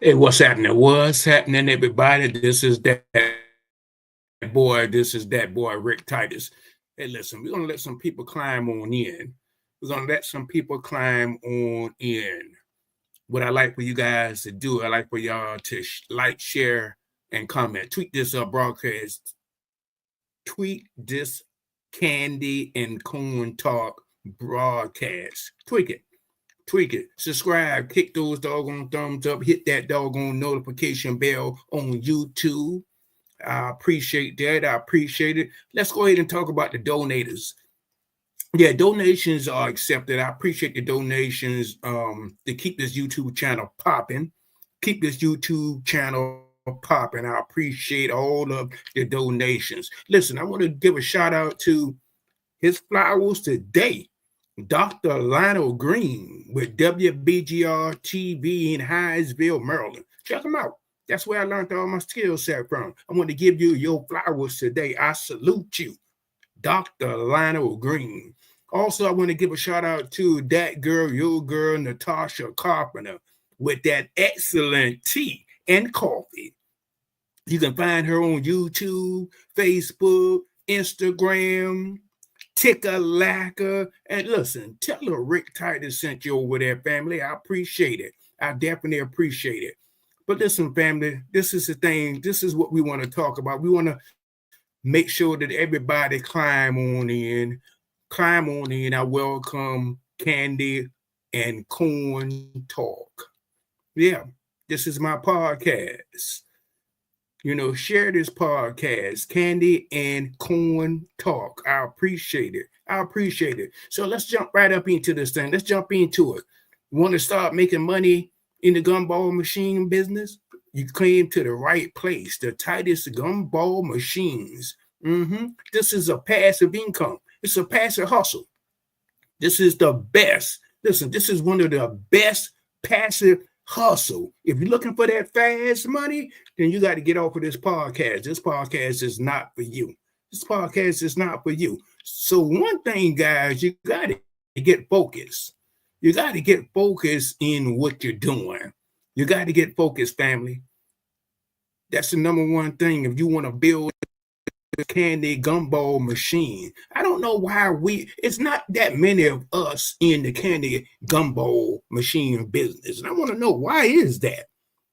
Hey, what's happening? What's happening, everybody? This is that boy, Rick Titus. Hey, listen, we're gonna let some people climb on in. We're gonna let some people climb on in. What I like for you guys to do, I like for y'all to like, share, and comment. Tweet this broadcast. Tweet this Candy and Corn Talk broadcast. Tweak it, subscribe, kick those doggone thumbs up, hit that doggone notification bell on YouTube. I appreciate that. I appreciate it. Let's go ahead and talk about the donators. Yeah, donations are accepted. I appreciate the donations to keep this YouTube channel popping. Keep this YouTube channel popping. I appreciate all of the donations. Listen, I want to give a shout out to his flowers today. Dr. Lionel Green with WBGR TV in Hinesville, Maryland. Check him out. That's where I learned all my skill set from. I want to give you your flowers today. I salute you, Dr. Lionel Green. Also, I want to give a shout out to that girl, your girl, Natasha Carpenter, with that excellent tea and coffee. You can find her on YouTube, Facebook, Instagram, Ticker-lacker. And listen, tell her Rick Titus sent you over there, family. I appreciate it. I definitely appreciate it. But listen, family, this is the thing. This is what we want to talk about. We want to make sure that everybody climb on in. I welcome Candy and Corn Talk. Yeah, this is my podcast. Share this podcast, Candy and Corn Talk. I appreciate it. So let's jump right up into this thing. Let's jump into it. You want to start making money in the gumball machine business? You came to the right place, the Titus Gumball Machines. This is a passive income. It's a passive hustle. This is the best. Listen, this is one of the best passive hustle. If you're looking for that fast money, then you got to get off of this podcast. This podcast is not for you. So one thing, guys, you got to get focused. You got to get focused in what you're doing. You got to get focused, family. That's the number one thing if you want to build a Candy Gumball machine. I don't know why it's not that many of us in the Candy Gumball machine business. And I want to know, why is that?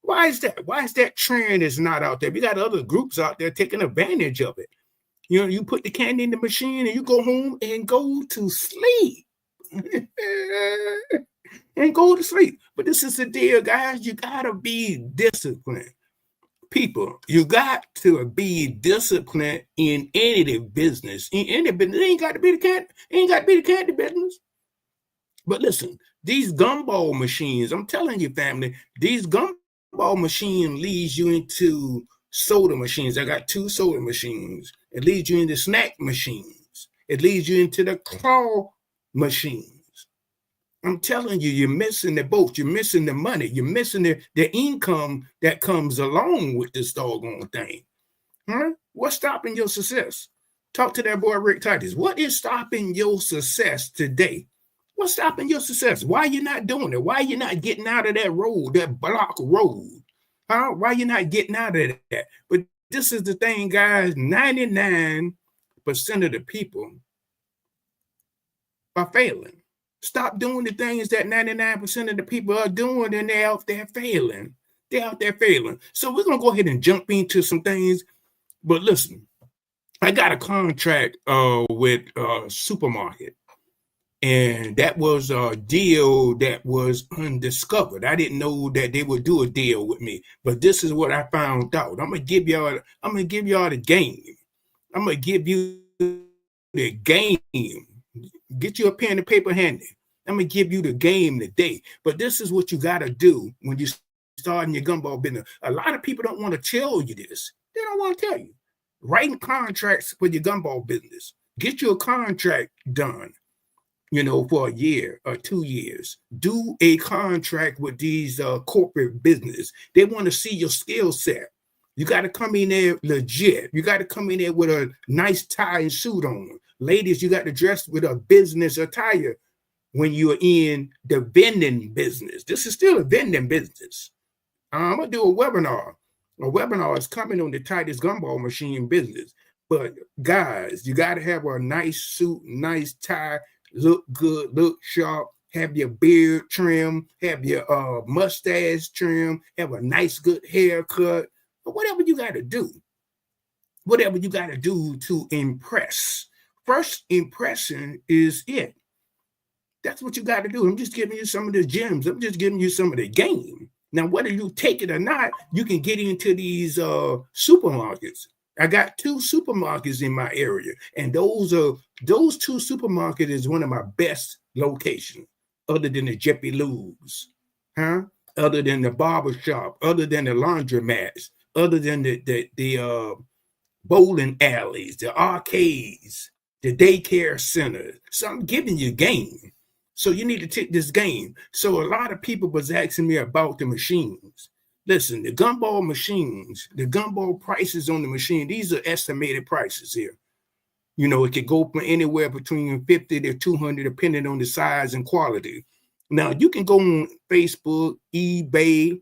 Why is that trend is not out there? We got other groups out there taking advantage of it. You put the candy in the machine and you go home and go to sleep. But this is the deal, guys. You got to be disciplined. People, you got to be disciplined in any business. In any business, it ain't got to be the candy business. But listen, these gumball machines, I'm telling you, family, these gumball machines leads you into soda machines. I got 2 soda machines. It leads you into snack machines. It leads you into the claw machines. I'm telling you, you're missing the boat. You're missing the money. You're missing the income that comes along with this doggone thing. Huh? What's stopping your success? Talk to that boy, Rick Titus. What is stopping your success today? What's stopping your success? Why are you not doing it? Why are you not getting out of that road, that block road? Huh? Why are you not getting out of that? But this is the thing, guys. 99% of the people are failing. Stop doing the things that 99% of the people are doing, and they're out there failing. So we're going to go ahead and jump into some things. But listen, I got a contract with a supermarket, and that was a deal that was undiscovered. I didn't know that they would do a deal with me, but this is what I found out. I'm gonna give y'all the game. I'm gonna give you the game. Get you a pen and paper handy. I'm going to give you the game today. But this is what you got to do when you start in your gumball business. A lot of people don't want to tell you this. They don't want to tell you. Writing contracts for your gumball business. Get your contract done, for a year or 2 years. Do a contract with these corporate business. They want to see your skill set. You got to come in there legit. You got to come in there with a nice tie and suit on. Ladies, you got to dress with a business attire when you're in the vending business. This is still a vending business. I'm gonna do a webinar. A webinar is coming on the Titus Gumball machine business. But guys, you got to have a nice suit, nice tie, look good, look sharp, have your beard trim, have your mustache trim, have a nice good haircut, or whatever you got to do. Whatever you got to do to impress. First impression is it. That's what you got to do. I'm just giving you some of the gems. I'm just giving you some of the game. Now, whether you take it or not, you can get into these supermarkets. I got 2 supermarkets in my area, and those 2 supermarkets is one of my best locations, other than the Jiffy Lubes, huh? Other than the barber shop, other than the laundromats, other than the bowling alleys, the arcades, the daycare centers. So I'm giving you game. So you need to take this game. So a lot of people was asking me about the machines. Listen, the gumball machines, the gumball prices on the machine, these are estimated prices here. You know, it could go from anywhere between 50 to 200, depending on the size and quality. Now, you can go on Facebook, eBay,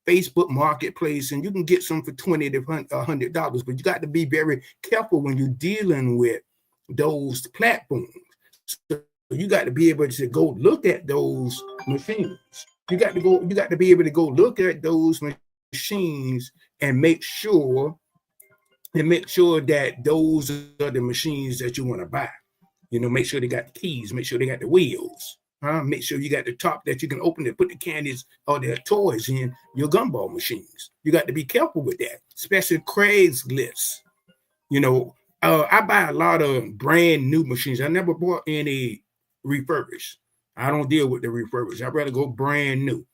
Facebook Marketplace, and you can get some for $20 to $100, but you got to be very careful when you're dealing with those platforms. So you got to be able to go look at those machines. You got to be able to go look at those machines and make sure that those are the machines that you want to buy. You know, make sure they got the keys, make sure they got the wheels. Make sure you got the top that you can open to put the candies or the toys in your gumball machines. You got to be careful with that, especially Craigslist. You know, I buy a lot of brand new machines. I never bought any refurbished. I don't deal with the refurbished. I'd rather go brand new.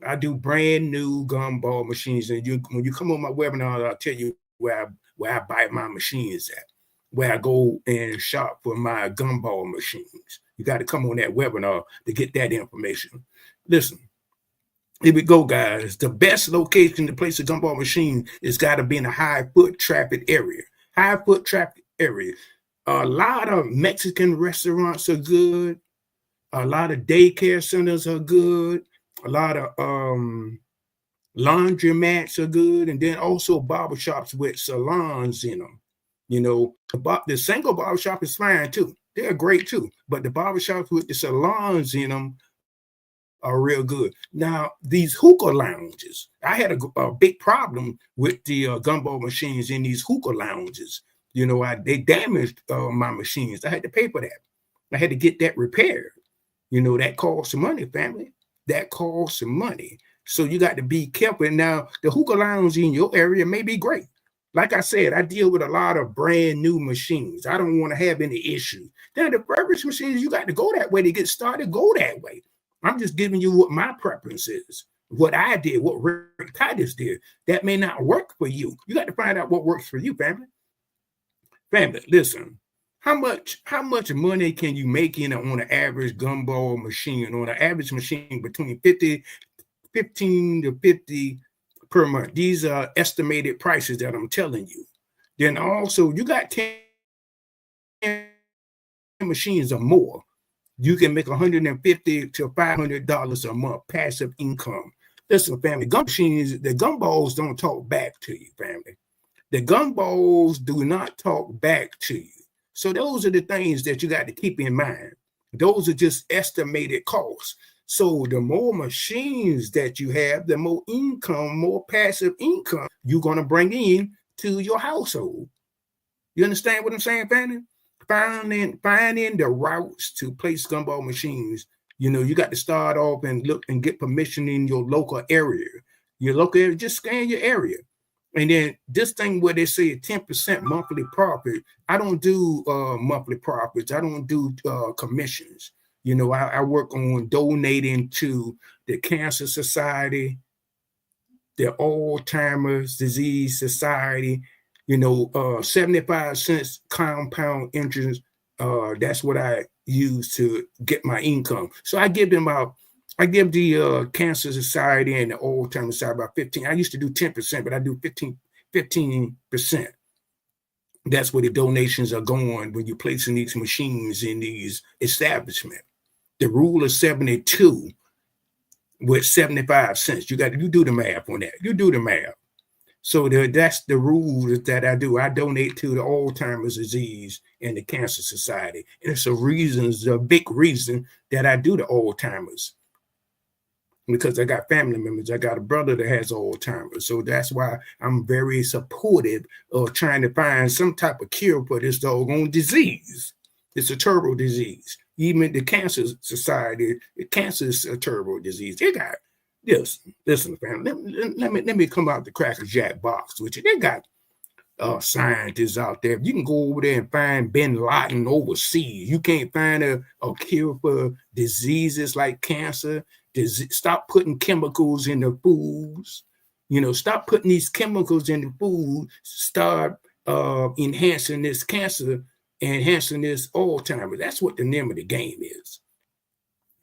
I do brand new gumball machines. And when you come on my webinar, I'll tell you where I buy my machines at, where I go and shop for my gumball machines. You got to come on that webinar to get that information. Listen, here we go, guys. The best location to place a gumball machine is got to be in a high foot traffic area. High foot traffic area. A lot of Mexican restaurants are good. A lot of daycare centers are good. A lot of laundromats are good. And then also barbershops with salons in them. You know, the single barbershop is fine too. They're great too. But the barbershops with the salons in them are real good. Now, these hookah lounges, I had a big problem with the gumball machines in these hookah lounges. You know, they damaged my machines. I had to pay for that. I had to get that repaired. You know, that costs some money, family. That costs some money. So you got to be careful. Now, the hookah lounge in your area may be great. Like I said, I deal with a lot of brand new machines. I don't want to have any issues. Now, the refurbished machines, you got to go that way to get started. Go that way. I'm just giving you what my preference is, what I did, what Rick Titus did. That may not work for you. You got to find out what works for you, family. Family, listen. How much money can you make on an average gumball machine? On an average machine between 15 to 50 per month. These are estimated prices that I'm telling you. Then also, you got 10 machines or more. You can make $150 to $500 a month passive income. Listen, family, the gumballs don't talk back to you, family. The gumballs do not talk back to you. So those are the things that you got to keep in mind. Those are just estimated costs. So the more machines that you have, the more income, more passive income you're going to bring in to your household. You understand what I'm saying, family? Finding the routes to place gumball machines. You know, you got to start off and look and get permission in your local area. Your local area, just scan your area. And then this thing where they say 10% monthly profit, I don't do monthly profits. I don't do commissions. You know, I work on donating to the Cancer Society, the Alzheimer's Disease Society, you know, 75 cents compound interest. That's what I use to get my income. So I give the Cancer Society and the Alzheimer's Society about 15. I used to do 10%, but I do 15%. That's where the donations are going when you're placing these machines in these establishments. The rule of 72. with 75 cents. You do the math on that. You do the math. So that's the rules that I do. I donate to the Alzheimer's disease and the Cancer Society. And it's a big reason that I do the Alzheimer's. Because I got family members. I got a brother that has Alzheimer's. So that's why I'm very supportive of trying to find some type of cure for this doggone disease. It's a terrible disease. Even the Cancer Society, cancer is a terrible disease. They got listen, family. Let me come out the Cracker Jack box with you. They got scientists out there. You can go over there and find Bin Laden overseas. You can't find a cure for diseases like cancer. Stop putting chemicals in the foods. Stop putting these chemicals in the food. Start enhancing this cancer, enhancing this Alzheimer's. That's what the name of the game is.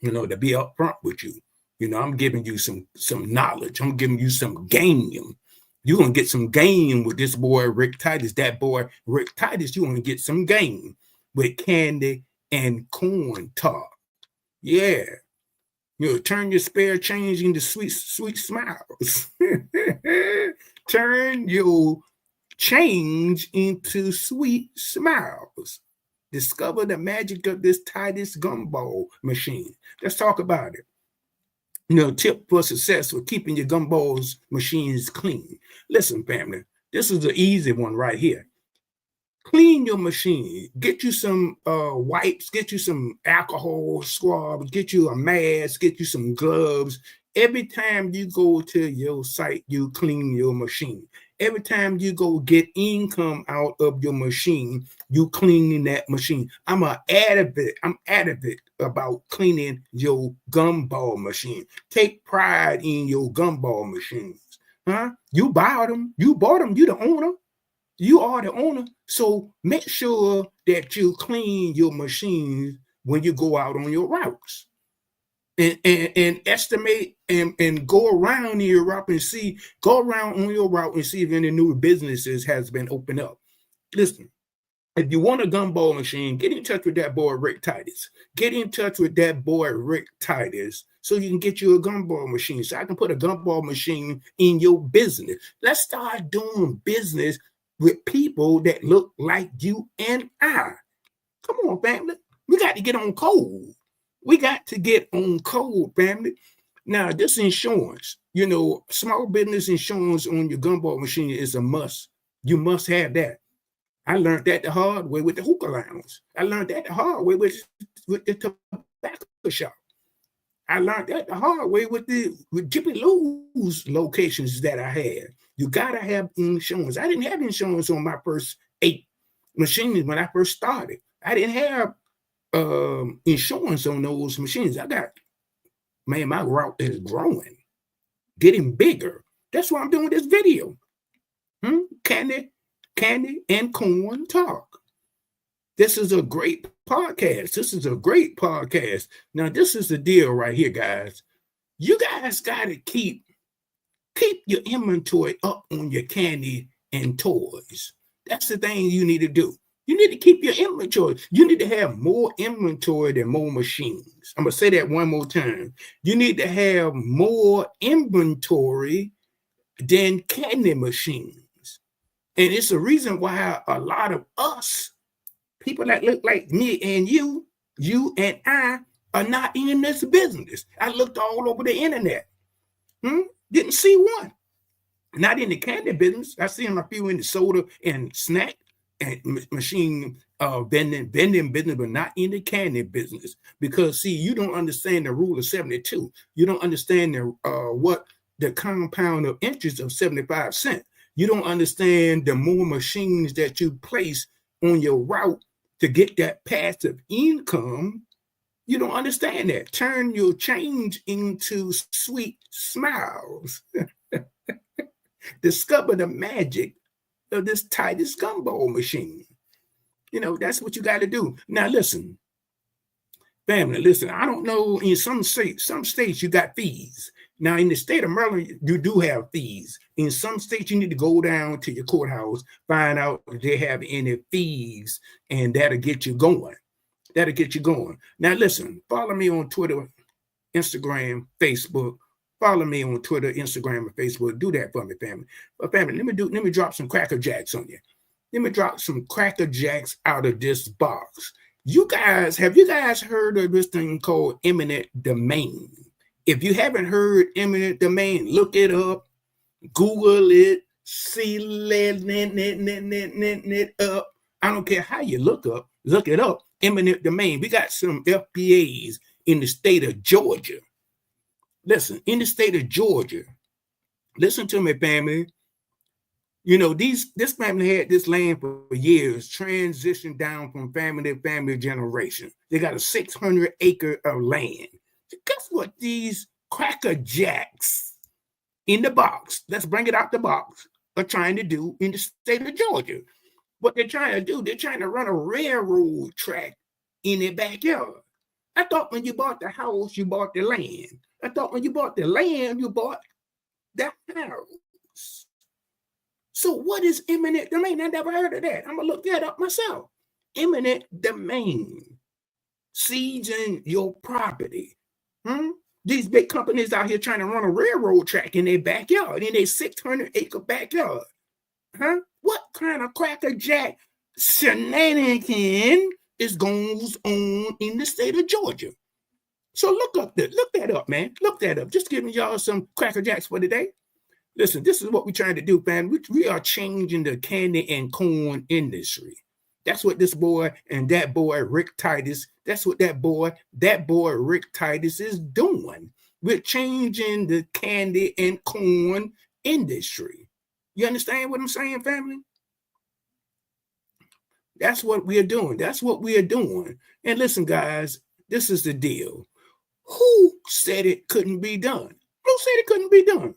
To be upfront with you. I'm giving you some knowledge. I'm giving you some game. You're going to get some game with this boy, Rick Titus. That boy, Rick Titus, you're going to get some game with candy and corn talk. Yeah. Turn your spare change into sweet, sweet smiles. Turn your change into sweet smiles. Discover the magic of this Titus Gumball machine. Let's talk about it. Tip for success with keeping your gumballs machines clean. Listen, family, this is the easy one right here. Clean your machine. Get you some wipes, get you some alcohol swabs, get you a mask, get you some gloves. Every time you go to your site, you clean your machine. Every time you go get income out of your machine, you cleaning that machine. I'm adamant about cleaning your gumball machine. Take pride in your gumball machines. You bought them. You the owner. You are the owner. So make sure that you clean your machines when you go out on your routes. And estimate and go around your route and go around on your route and see if any new businesses has been opened up. Listen, if you want a gumball machine, get in touch with that boy Rick Titus. Get in touch with that boy Rick Titus so you can get you a gumball machine. So I can put a gumball machine in your business. Let's start doing business with people that look like you and I. Come on, family. We got to get on code. We got to get on code, family. Now, this insurance, small business insurance on your gumball machine is a must. You must have that. I learned that the hard way with the hookah lounge. I learned that the hard way with the tobacco shop. I learned that the hard way with Jiffy Lubes locations that I had. You got to have insurance. I didn't have insurance on my first 8 machines when I first started. I didn't have insurance on those machines. My route is growing, getting bigger. That's why I'm doing this video. Candy and corn talk. This is a great podcast. Now, this is the deal right here, guys. You guys got to keep your inventory up on your candy and toys. That's the thing you need to do. You need to keep your inventory. You need to have more inventory than more machines. I'm going to say that one more time. You need to have more inventory than candy machines. And it's the reason why a lot of us, people that look like me and you and I, are not in this business. I looked all over the internet. Didn't see one. Not in the candy business. I seen a few in the soda and snack and machine vending business, but not in the candy business. Because see, you don't understand the rule of 72. You don't understand what the compound of interest of 75 cents. You don't understand the more machines that you place on your route to get that passive income. You don't understand that. Turn your change into sweet smiles. Discover the magic of this Titus Gumball machine. That's what you got to do. Now, listen, family, listen, I don't know, in some states you got fees. Now, in the state of Maryland, you do have fees. In some states, you need to go down to your courthouse, find out if they have any fees, and that'll get you going. Now, listen, follow me on Twitter, Instagram, Facebook, Follow me on Twitter, Instagram, and Facebook. Do that for me, family. But family, let me drop some Cracker Jacks on you. Let me drop some Cracker Jacks out of this box. Have you guys heard of this thing called eminent domain? If you haven't heard eminent domain, look it up, Google it, see it up. I don't care how you look it up. Eminent domain. We got some FBAs in the state of Georgia. Listen, in the state of Georgia, listen to me, family. You know, this family had this land for years, transitioned down from family to family generation. They got a 600 acre of land. Guess what these Cracker Jacks in the box, let's bring it out the box, are trying to do in the state of Georgia. What they're trying to do, they're trying to run a railroad track in their backyard. I thought when you bought the house, you bought the land. I thought when you bought the land, you bought the house. So what is eminent domain? I never heard of that. I'm going to look that up myself. Eminent domain. Seizing your property. These big companies out here trying to run a railroad track in their backyard, in their 600 acre backyard. What kind of Cracker Jack shenanigan goes on in the state of Georgia? So look that up, man. Look that up. Just giving y'all some Cracker Jacks for today. Listen, this is what we're trying to do, man. We are changing the candy and corn industry. That's what this boy and that boy, Rick Titus, that's what that boy, Rick Titus is doing. We're changing the candy and corn industry. You understand what I'm saying, family? That's what we are doing. That's what we are doing. And listen, guys, this is the deal. Who said it couldn't be done? Who said it couldn't be done?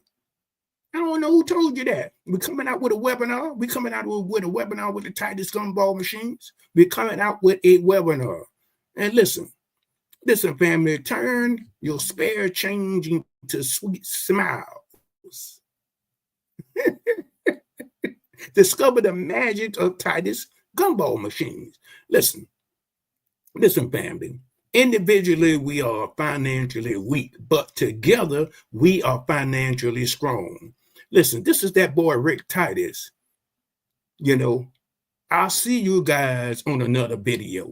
I don't know who told you that. We're coming out with a webinar. We're coming out with a webinar with the Titus Gumball machines. We're coming out with a webinar. And listen, family, turn your spare change into sweet smiles. Discover the magic of Titus Gumball machines. Listen, family. Individually, we are financially weak, but together, we are financially strong. Listen, this is that boy, Rick Titus. You know, I'll see you guys on another video.